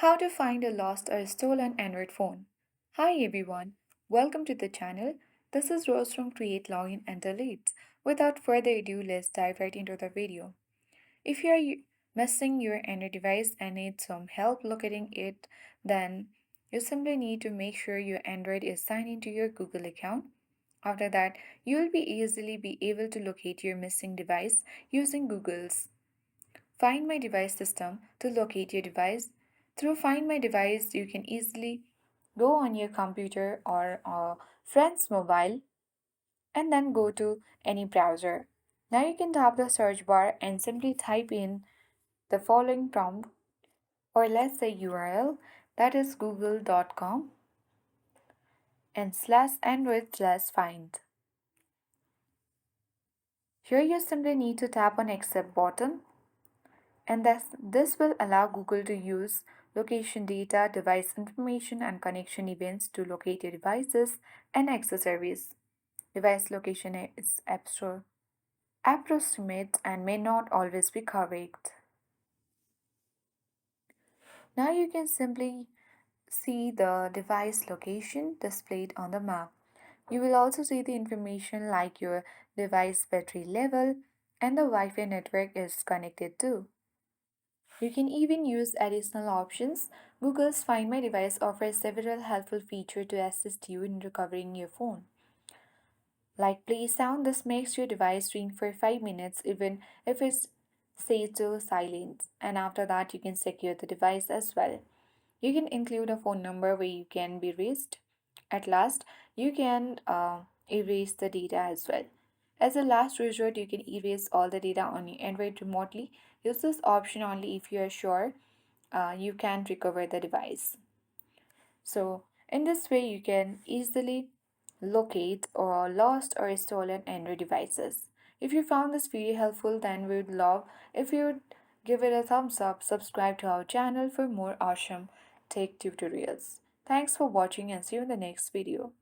How to find a lost or stolen Android phone. Hi everyone, welcome to the channel. This is Rose from Create Login and Delete. Without further ado, let's dive right into the video. If you are missing your Android device and need some help locating it, then you simply need to make sure your Android is signed into your Google account. After that, you will be easily be able to locate your missing device using Google's Find My Device system to locate your device. Through Find My Device, you can easily go on your computer or a friend's mobile and then go to any browser. Now you can tap the search bar and simply type in the following prompt, or let's say URL, that is google.com and /android/find. Here you simply need to tap on accept button, and this will allow Google to use location data, device information, and connection events to locate your devices and accessories. Device location is approximate and may not always be correct. Now you can simply see the device location displayed on the map. You will also see the information like your device battery level and the Wi-Fi network is connected to. You can even use additional options. Google's Find My Device offers several helpful features to assist you in recovering your phone. Like play sound, this makes your device ring for 5 minutes even if it's set to silent. And after that, you can secure the device as well. You can include a phone number where you can be reached. At last, you can erase the data as well. As a last resort, you can erase all the data on your Android remotely. Use this option only if you are sure you can recover the device. So, in this way, you can easily locate or lost or stolen Android devices. If you found this video helpful, then we would love if you would give it a thumbs up, subscribe to our channel for more awesome tech tutorials. Thanks for watching and see you in the next video.